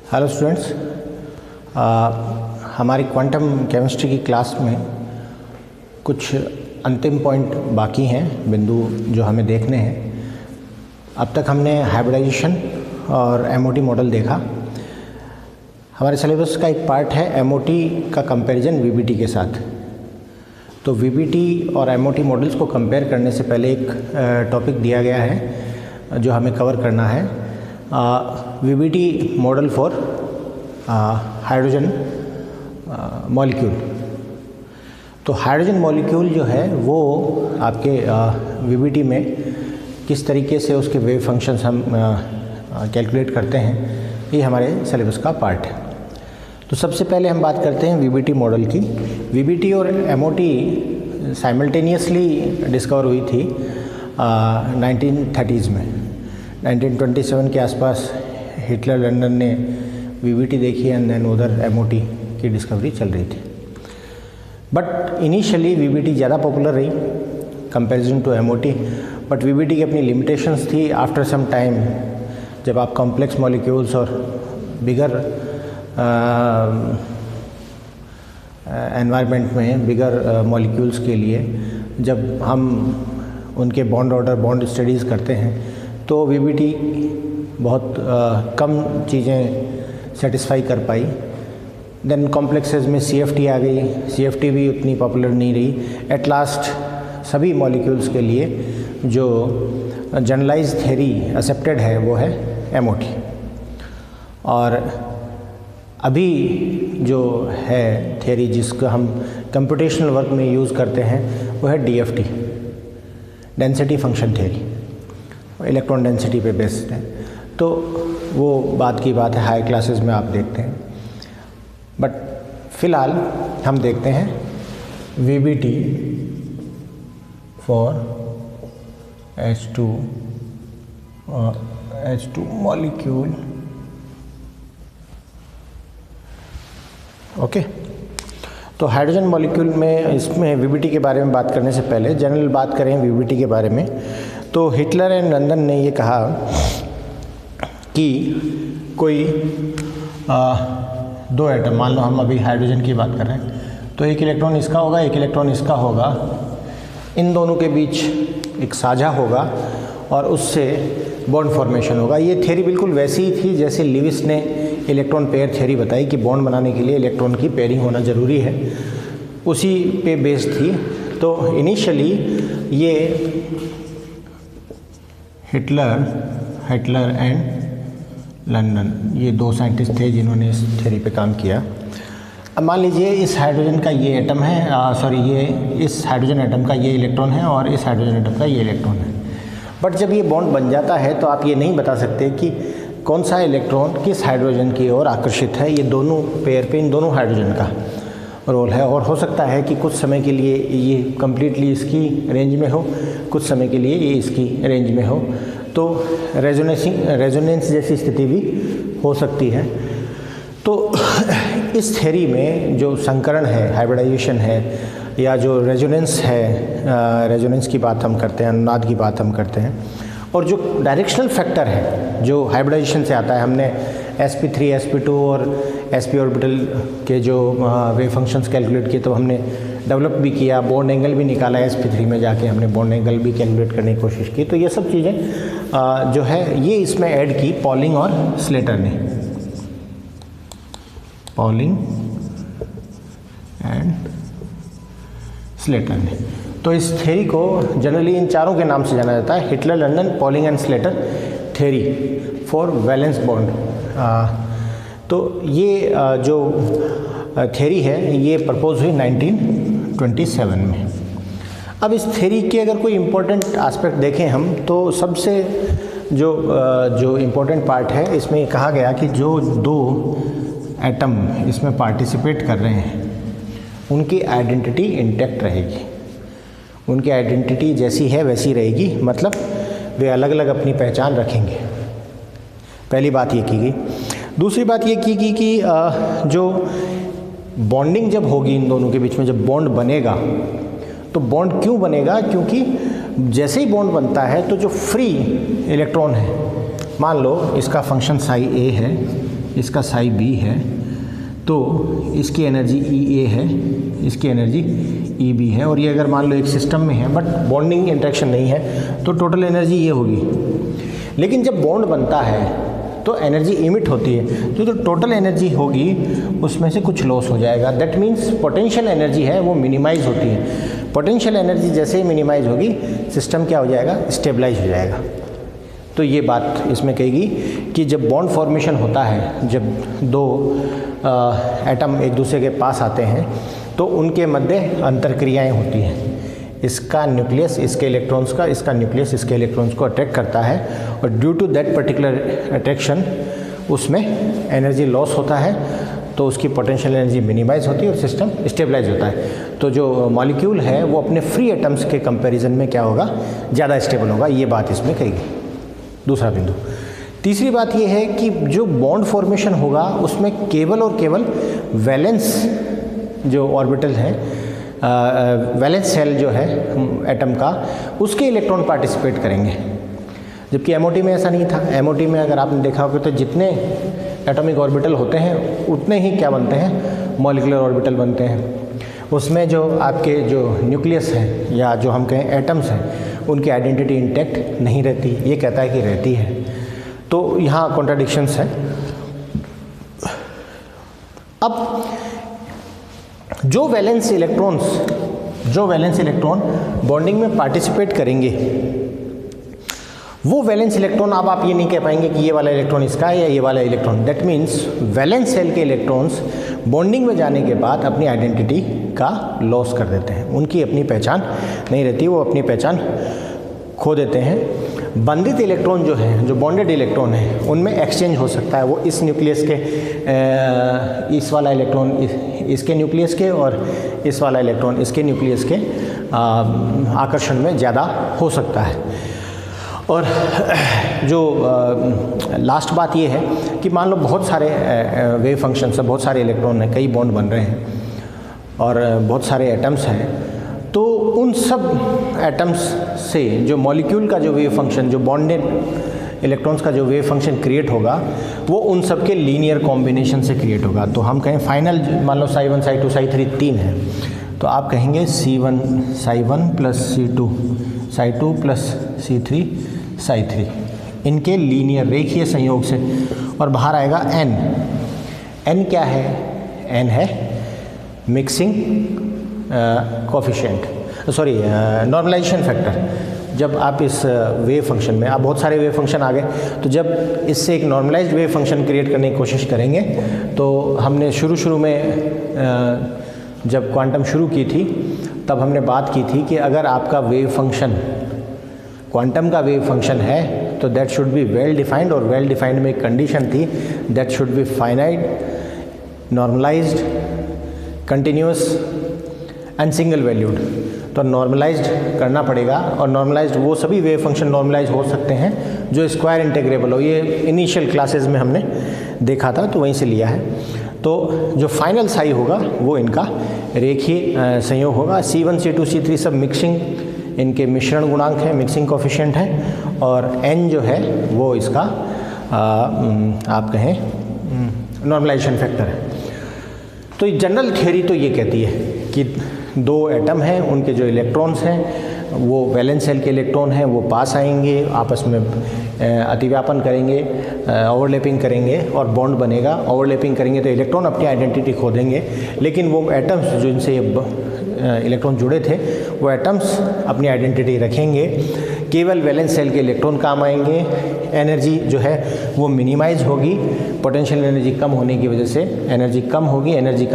Hello students, हमारी quantum chemistry की class में कुछ अंतिम पॉइंट बाकी हैं, बिंदु जो हमें देखने हैं। अब तक हमने हाइब्रिडाइजेशन और एमओटी मॉडल देखा। हमारे सिलेबस का एक पार्ट है एमओटी का कंपैरिजन वीबीटी के साथ। तो वीबीटी और एमओटी मॉडल्स को कंपेयर करने से पहले एक टॉपिक दिया गया है जो हमें कवर करना है, VBT model for hydrogen molecule. तो हाइड्रोजन मॉलिक्यूल जो है वो आपके वीबीटी में किस तरीके से उसके वेव फंक्शंस हम कैलकुलेट करते हैं, ये हमारे सिलेबस का पार्ट है। तो सबसे पहले हम बात करते हैं वीबीटी मॉडल की। वीबीटी और एमओटी साइमल्टेनियसली डिस्कवर हुई थी 1930s में। 1927 के आसपास हिटलर लंदन ने वीबीटी देखी एंड देन उधर एमओटी की डिस्कवरी चल रही थी। बट इनिशियली वीबीटी ज़्यादा पॉपुलर रही comparison to MOT, but VBT की अपनी लिमिटेशंस थी। आफ्टर सम टाइम जब आप कॉम्प्लेक्स मॉलिक्यूल्स और बिगर एनवायरनमेंट में बिगर मॉलिक्यूल्स के लिए जब हम उनके बॉन्ड ऑर्डर बॉन्ड स्टडीज़ करते हैं तो वीबीटी बहुत कम चीज़ें सेटिस्फाई कर पाई। देन कॉम्प्लेक्सेस में सीएफटी आ गई, सीएफटी भी उतनी पॉपुलर नहीं रही। एट लास्ट सभी मॉलिक्यूल्स के लिए जो जनरलाइज थ्योरी एक्सेप्टेड है वो है एमओटी। और अभी जो है थ्योरी जिसको हम कंप्यूटेशनल वर्क में यूज़ करते हैं वो है DFT, density function theory, electron density पे बेस्ड है। तो वो बात की बात है, हाई क्लासेस में आप देखते हैं। बट फिलहाल हम देखते हैं VBT for H2 molecule. Okay, तो हाइड्रोजन मॉलिक्यूल में इसमें वीबीटी के बारे में बात करने से पहले जनरल बात करें वीबीटी के बारे में। तो हिटलर एंड लंदन ने ये कहा कि कोई दो एटम, मान लो हम अभी हाइड्रोजन की बात कर रहे हैं, तो एक इलेक्ट्रॉन इसका होगा, एक इलेक्ट्रॉन इसका होगा, इन दोनों के बीच एक साझा होगा और उससे बॉन्ड फॉर्मेशन होगा। ये थ्योरी बिल्कुल वैसी ही थी जैसे लिविस ने इलेक्ट्रॉन पेयर थ्योरी बताई कि बॉन्ड बनाने के लिए इलेक्ट्रॉन की पेयरिंग होना ज़रूरी है, उसी पे बेस्ड थी। तो इनिशियली ये हिटलर एंड लंदन, ये दो साइंटिस्ट थे जिन्होंने इस थ्योरी पे काम किया। अब मान लीजिए इस हाइड्रोजन का ये एटम है, इस हाइड्रोजन एटम का ये इलेक्ट्रॉन है और इस हाइड्रोजन एटम का ये इलेक्ट्रॉन है। बट जब ये बॉन्ड बन जाता है तो आप ये नहीं बता सकते कि कौन सा इलेक्ट्रॉन किस हाइड्रोजन की ओर आकर्षित है। ये दोनों पेयर पे इन दोनों हाइड्रोजन का रोल है, और हो सकता है कि कुछ समय के लिए ये कम्प्लीटली इसकी रेंज में हो, कुछ समय के लिए ये इसकी रेंज में हो। तो रेजोनेंस जैसी स्थिति भी हो सकती है। तो इस थ्योरी में जो संकरण है, हाइब्रिडाइजेशन है, या जो रेजोनेंस है, रेजोनेंस की बात हम करते हैं, अनुनाद की बात हम करते हैं, और जो डायरेक्शनल फैक्टर है जो हाइब्रिडाइजेशन से आता है, हमने sp3 sp2 और sp ऑर्बिटल के जो वेव फंक्शंस कैलकुलेट किए तो हमने डेवलप भी किया, बॉन्ड एंगल भी निकाला, sp3 में जाके हमने बॉन्ड एंगल भी कैलकुलेट करने की कोशिश की। तो ये सब चीज़ें जो है ये इसमें ऐड की पॉलिंग और स्लेटर ने, पॉलिंग एंड स्लेटर ने। तो इस थ्योरी को जनरली इन चारों के नाम से जाना जाता है, Hitler London polling and Slater theory for valence bond. तो ये जो थ्योरी है ये प्रपोज हुई 1927 में। अब इस थ्योरी के अगर कोई इम्पोर्टेंट एस्पेक्ट देखें हम, तो सबसे जो इम्पोर्टेंट पार्ट है इसमें कहा गया कि जो दो एटम इसमें पार्टिसिपेट कर रहे हैं उनकी आइडेंटिटी इंटैक्ट रहेगी, उनकी आइडेंटिटी जैसी है वैसी रहेगी, मतलब वे अलग अलग अपनी पहचान रखेंगे। पहली बात ये की गई। दूसरी बात ये की गई कि जो बॉन्डिंग जब होगी इन दोनों के बीच में, जब बॉन्ड बनेगा, तो बॉन्ड क्यों बनेगा? क्योंकि जैसे ही बॉन्ड बनता है तो जो फ्री इलेक्ट्रॉन है, मान लो इसका फंक्शन साई ए है, इसका साई बी है, तो इसकी एनर्जी ई ए है, इसकी एनर्जी ई बी है। और ये अगर मान लो एक सिस्टम में है बट बॉन्डिंग इंटरेक्शन नहीं है तो टोटल एनर्जी ये होगी। लेकिन जब बॉन्ड बनता है तो एनर्जी इमिट होती है, जो तो टोटल एनर्जी होगी उसमें से कुछ लॉस हो जाएगा। दैट मीन्स पोटेंशियल एनर्जी है वो मिनिमाइज होती है। पोटेंशियल एनर्जी जैसे ही मिनिमाइज होगी सिस्टम क्या हो जाएगा, स्टेबलाइज हो जाएगा। तो ये बात इसमें कहेगी कि जब बॉन्ड फॉर्मेशन होता है, जब दो एटम एक दूसरे के पास आते हैं तो उनके मध्य अंतरक्रियाएँ होती हैं। इसका न्यूक्लियस इसके इलेक्ट्रॉन्स का, इसका न्यूक्लियस इसके इलेक्ट्रॉन्स को अट्रैक्ट करता है और due to that particular attraction उसमें एनर्जी लॉस होता है, तो उसकी पोटेंशियल एनर्जी मिनिमाइज होती है और सिस्टम स्टेबलाइज होता है। तो जो मॉलिक्यूल है वो अपने फ्री एटम्स के कंपैरिजन में क्या होगा, ज़्यादा स्टेबल होगा। ये बात इसमें कहेगी। दूसरा बिंदु। तीसरी बात ये है कि जो बॉन्ड फॉर्मेशन होगा उसमें केवल और केवल वैलेंस जो ऑर्बिटल है, वैलेंस सेल जो है एटम का, उसके इलेक्ट्रॉन पार्टिसिपेट करेंगे। जबकि एमओटी में ऐसा नहीं था। एमओटी में अगर आपने देखा होगा तो जितने एटॉमिक ऑर्बिटल होते हैं उतने ही क्या बनते हैं, मॉलिक्यूलर ऑर्बिटल बनते हैं। उसमें जो आपके जो न्यूक्लियस है या जो हम कहें एटम्स हैं उनकी आइडेंटिटी इंटैक्ट नहीं रहती, ये कहता है कि रहती है। तो यहाँ कॉन्ट्राडिक्शंस हैं। अब जो वैलेंस इलेक्ट्रॉन बॉन्डिंग में पार्टिसिपेट करेंगे वो वैलेंस इलेक्ट्रॉन, अब आप ये नहीं कह पाएंगे कि ये वाला इलेक्ट्रॉन इसका है या ये वाला electron. That means valence shell के इलेक्ट्रॉन्स बॉन्डिंग में जाने के बाद अपनी आइडेंटिटी का लॉस कर देते हैं, उनकी अपनी पहचान नहीं रहती, वो अपनी पहचान खो देते हैं। बंधित इलेक्ट्रॉन जो हैं, जो बॉन्डेड इलेक्ट्रॉन हैं, उनमें एक्सचेंज हो सकता है। वो इस न्यूक्लियस के इस वाला इलेक्ट्रॉन इसके न्यूक्लियस के और इस वाला इलेक्ट्रॉन इसके न्यूक्लियस के आकर्षण में ज़्यादा हो सकता है। और जो लास्ट बात ये है कि मान लो बहुत सारे वेव फंक्शन से बहुत सारे इलेक्ट्रॉन हैं, कई बॉन्ड बन रहे हैं और बहुत सारे एटम्स हैं, तो उन सब एटम्स से जो मॉलिक्यूल का जो वेव फंक्शन, जो बॉन्डेड इलेक्ट्रॉन्स का जो वेव फंक्शन क्रिएट होगा वो उन सब के लीनियर कॉम्बिनेशन से क्रिएट होगा। तो हम कहें फाइनल, मान लो psi1 psi2 psi3 3 है, तो आप कहेंगे C1 psi1 plus C2 psi2 plus C3 psi3, इनके लीनियर रेखीय संयोग से। और बाहर आएगा n क्या है, n है mixing coefficient, sorry normalisation factor. जब आप इस वेव फंक्शन में, आप बहुत सारे वेव फंक्शन आ गए, तो जब इससे एक नॉर्मलाइज्ड वेव फंक्शन क्रिएट करने की कोशिश करेंगे, तो हमने शुरू में जब क्वांटम शुरू की थी तब हमने बात की थी कि अगर आपका वेव फंक्शन क्वांटम का वेव फंक्शन है तो that should be well defined, और वेल डिफाइंड में एक कंडीशन थी, that should be finite, normalised, continuous and single valued. तो नॉर्मलाइज्ड करना पड़ेगा, और नॉर्मलाइज्ड वो सभी वेव फंक्शन नॉर्मलाइज हो सकते हैं जो स्क्वायर इंटीग्रेबल हो। ये इनिशियल क्लासेस में हमने देखा था, तो वहीं से लिया है। तो जो फाइनल साई होगा वो इनका रेखीय संयोग होगा। C1 C2 C3 सब मिक्सिंग, इनके मिश्रण गुणांक हैं, मिक्सिंग कोफिशिएंट हैं, और n जो है वो इसका आप कहें नॉर्मलाइजेशन फैक्टर है। तो जनरल थ्योरी तो ये कहती है कि दो एटम हैं, उनके जो इलेक्ट्रॉन्स हैं वो वैलेंस सेल के इलेक्ट्रॉन हैं, वो पास आएंगे, आपस में अतिव्यापन करेंगे, ओवरलैपिंग करेंगे और बॉन्ड बनेगा। ओवरलैपिंग करेंगे तो इलेक्ट्रॉन अपनी आइडेंटिटी खो देंगे, लेकिन वो एटम्स जो इनसे इलेक्ट्रॉन जुड़े थे वो एटम्स अपनी आइडेंटिटी रखेंगे। केवल वैलेंस सेल के इलेक्ट्रॉन काम आएंगे, एनर्जी जो है वो मिनिमाइज होगी, पोटेंशियल एनर्जी कम होने की वजह से एनर्जी कम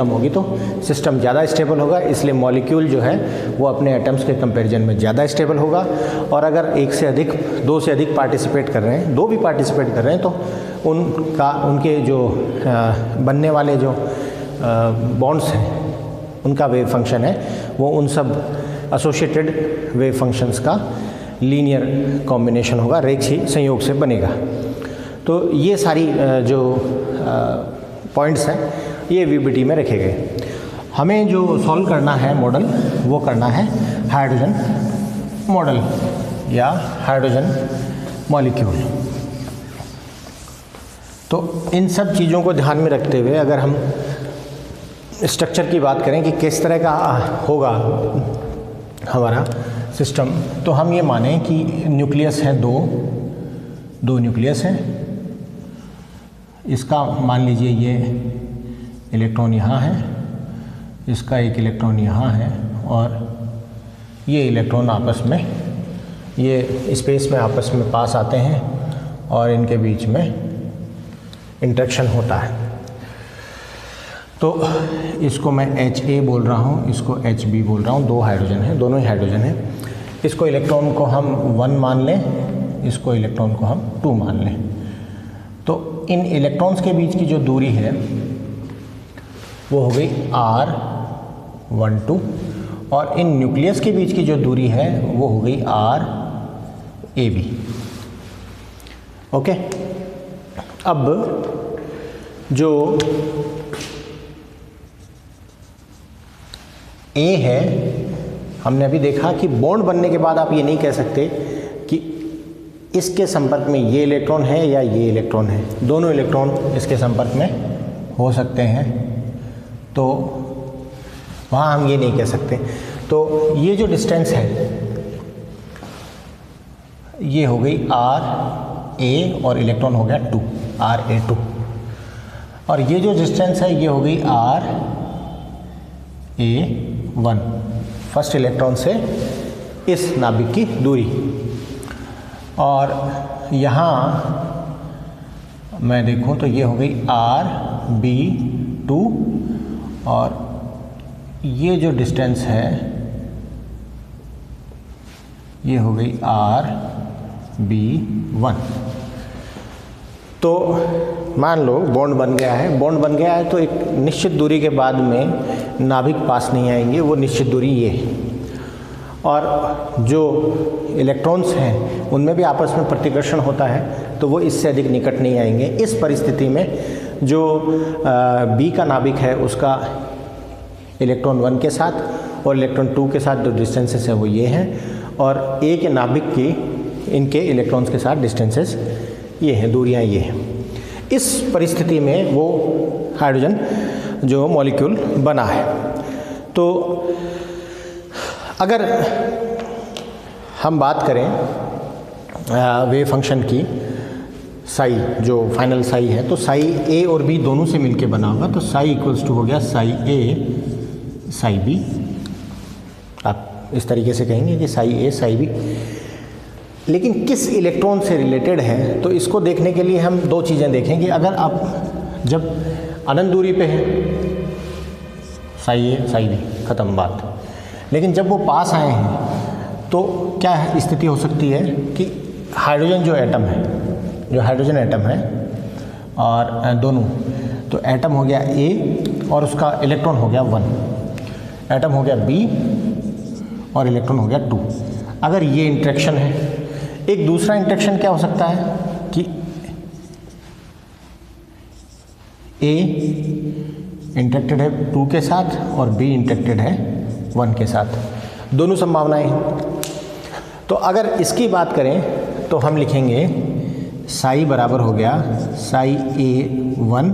होगी तो सिस्टम ज़्यादा स्टेबल होगा। इसलिए मॉलिक्यूल जो है वो अपने एटम्स के कंपैरिजन में ज़्यादा स्टेबल होगा। और अगर दो से अधिक पार्टिसिपेट कर रहे हैं, दो भी पार्टिसिपेट कर रहे हैं, तो उनके जो बनने वाले जो बॉन्ड्स हैं उनका वेव फंक्शन है वो उन सब एसोसिएटेड वेव फंक्शंस का लीनियर कॉम्बिनेशन होगा, रेखीय संयोग से बनेगा। तो ये सारी जो पॉइंट्स हैं ये VBT में रखे गए। हमें जो सॉल्व करना है मॉडल, वो करना है हाइड्रोजन मॉडल या हाइड्रोजन मॉलिक्यूल। तो इन सब चीज़ों को ध्यान में रखते हुए अगर हम स्ट्रक्चर की बात करें कि किस तरह का होगा हमारा सिस्टम, तो हम ये माने कि न्यूक्लियस है, दो न्यूक्लियस है। इसका मान लीजिए ये इलेक्ट्रॉन यहाँ है, इसका एक इलेक्ट्रॉन यहाँ है, और ये इलेक्ट्रॉन आपस में ये स्पेस में आपस में पास आते हैं और इनके बीच में इंटरेक्शन होता है। तो इसको मैं HA बोल रहा हूँ, इसको HB बोल रहा हूँ। दो हाइड्रोजन है, दोनों ही हाइड्रोजन है। इसको इलेक्ट्रॉन को हम 1 मान लें, इसको इलेक्ट्रॉन को हम 2 मान लें। तो इन इलेक्ट्रॉन्स के बीच की जो दूरी है वो हो गई R12, और इन न्यूक्लियस के बीच की जो दूरी है वो हो गई RAB। ओके, अब जो A है, हमने अभी देखा कि बॉन्ड बनने के बाद आप ये नहीं कह सकते कि इसके संपर्क में ये इलेक्ट्रॉन है या ये इलेक्ट्रॉन है। दोनों इलेक्ट्रॉन इसके संपर्क में हो सकते हैं, तो वहाँ हम ये नहीं कह सकते। तो ये जो डिस्टेंस है ये हो गई RA और इलेक्ट्रॉन हो गया 2, RA2। और ये जो डिस्टेंस है ये हो गई RA1, फर्स्ट इलेक्ट्रॉन से इस नाभिक की दूरी। और यहाँ मैं देखूँ तो ये हो गई RB2, और ये जो डिस्टेंस है ये हो गई RB1। तो मान लो बॉन्ड बन गया है, बॉन्ड बन गया है तो एक निश्चित दूरी के बाद में नाभिक पास नहीं आएंगे, वो निश्चित दूरी ये है। और जो इलेक्ट्रॉन्स हैं उनमें भी आपस में प्रतिकर्षण होता है, तो वो इससे अधिक निकट नहीं आएंगे। इस परिस्थिति में जो B का नाभिक है उसका इलेक्ट्रॉन 1 के साथ और इलेक्ट्रॉन 2 के साथ जो डिस्टेंसेस है वो ये हैं, और A के नाभिक की इनके इलेक्ट्रॉन्स के साथ डिस्टेंसेस ये हैं, दूरियां ये हैं। इस परिस्थिति में वो हाइड्रोजन जो मॉलिक्यूल बना है। तो अगर हम बात करें वेव फंक्शन की, साई जो फाइनल साई है, तो साई A और B दोनों से मिलके बना होगा। तो साई इक्वल्स टू हो गया साई A साई B। आप इस तरीके से कहेंगे कि साई A साई B। लेकिन किस इलेक्ट्रॉन से रिलेटेड है, तो इसको देखने के लिए हम दो चीज़ें देखेंगे। अगर आप जब अनंत दूरी पे है, साई A साई B, ख़त्म बात। लेकिन जब वो पास आए हैं तो क्या स्थिति हो सकती है कि हाइड्रोजन जो एटम है, जो हाइड्रोजन एटम है और दोनों, तो एटम हो गया A और उसका इलेक्ट्रॉन हो गया 1, एटम हो गया B और इलेक्ट्रॉन हो गया 2। अगर ये इंटरेक्शन है, एक दूसरा इंटरेक्शन क्या हो सकता है कि A इंटरेक्टेड है 2 के साथ और B इंटरेक्टेड है 1 के साथ, दोनों संभावनाएं हैं। तो अगर इसकी बात करें तो हम लिखेंगे साई बराबर हो गया साई A1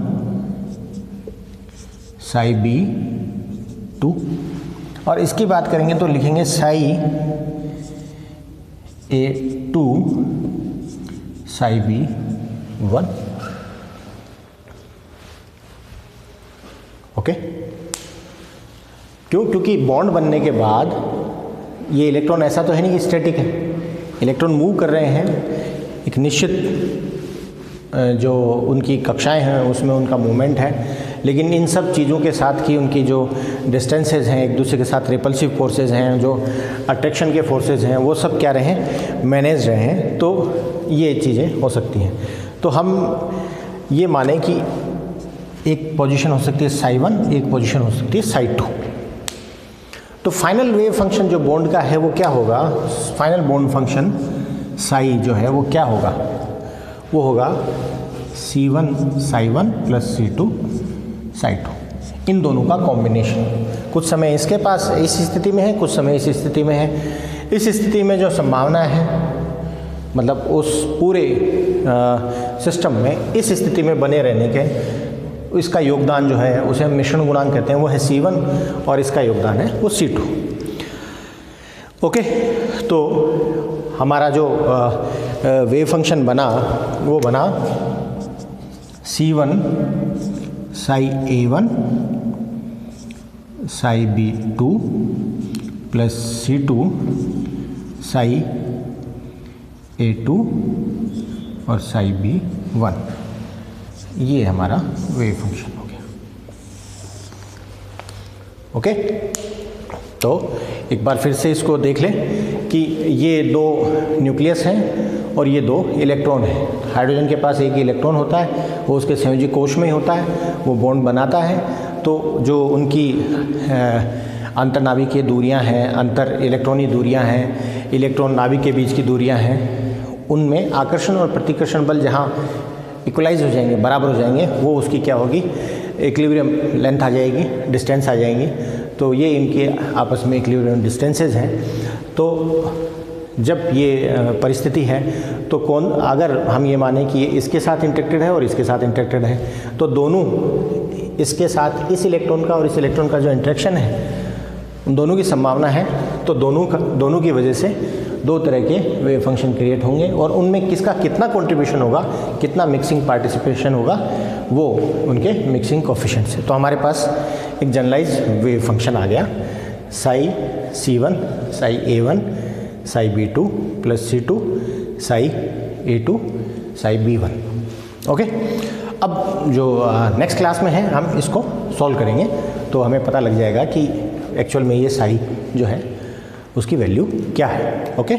साई B2, और इसकी बात करेंगे तो लिखेंगे Sai A2 Sai B1। Okay, क्यों? क्योंकि बॉन्ड बनने के बाद ये इलेक्ट्रॉन ऐसा तो है नहीं कि स्टैटिक है, इलेक्ट्रॉन मूव कर रहे हैं, एक निश्चित जो उनकी कक्षाएं हैं उसमें उनका मूवमेंट है। लेकिन इन सब चीज़ों के साथ की उनकी जो डिस्टेंसेज हैं, एक दूसरे के साथ रिपल्सिव फोर्सेज हैं, जो अट्रैक्शन के फोर्सेज हैं, वो सब क्या रहे, मैनेज रहे हैं। तो ये चीज़ें हो सकती हैं। तो हम ये माने कि एक पोजीशन हो सकती है साई 1, एक पोजीशन हो सकती है साई 2। तो फाइनल वेव फंक्शन जो बॉन्ड का है वो क्या होगा, फाइनल बॉन्ड फंक्शन साई जो है वो क्या होगा, वो होगा C1 Sai 1 plus C2 Sai 2, इन दोनों का कॉम्बिनेशन। कुछ समय इसके पास इस स्थिति में है, कुछ समय इस स्थिति में है। इस स्थिति में जो संभावना है, मतलब उस पूरे सिस्टम में इस स्थिति में बने रहने के इसका योगदान जो है उसे हम मिश्रण गुणांक कहते हैं, वो है C1 और इसका योगदान है वो C2। ओके, तो हमारा जो वेव फंक्शन बना वो बना C1 Sai A1 Sai B2 plus C2 Sai A2 और साई B1। ये हमारा वेव फंक्शन हो गया। ओके, तो एक बार फिर से इसको देख लें कि ये दो न्यूक्लियस हैं और ये दो इलेक्ट्रॉन हैं। हाइड्रोजन के पास एक ही इलेक्ट्रॉन होता है, वो उसके संयोजी कोश में ही होता है, वो बॉन्ड बनाता है। तो जो उनकी अंतर्नाभिकीय दूरियां हैं, अंतर इलेक्ट्रॉनी दूरियां हैं, इलेक्ट्रॉन नाभिक के बीच की दूरियां हैं, उनमें आकर्षण और प्रतिकर्षण बल जहाँ इक्वलाइज हो जाएंगे, बराबर हो जाएंगे, वो उसकी क्या होगी, इक्विलिब्रियम लेंथ आ जाएगी, डिस्टेंस आ जाएंगी। तो ये इनके आपस में इक्विलिब्रियम डिस्टेंसेस हैं। तो जब ये परिस्थिति है तो कौन, अगर हम ये माने कि ये इसके साथ इंटरेक्टेड है और इसके साथ इंटरेक्टेड है, तो दोनों इसके साथ इस इलेक्ट्रॉन का और इस इलेक्ट्रॉन का जो इंटरेक्शन है उन दोनों की संभावना है। तो दोनों की वजह से दो तरह के वेव फंक्शन क्रिएट होंगे और उनमें किसका कितना कंट्रीब्यूशन होगा, कितना मिक्सिंग पार्टिसिपेशन होगा, वो उनके मिक्सिंग कोफिशिएंट से। तो हमारे पास एक जनरलाइज वेव फंक्शन आ गया, Sai C1 Sai A1 Sai B2 plus C2 Sai A2 Sai B1। Okay, अब जो नेक्स्ट क्लास में है हम इसको सॉल्व करेंगे तो हमें पता लग जाएगा कि एक्चुअल में ये साई जो है उसकी वैल्यू क्या है। ओके।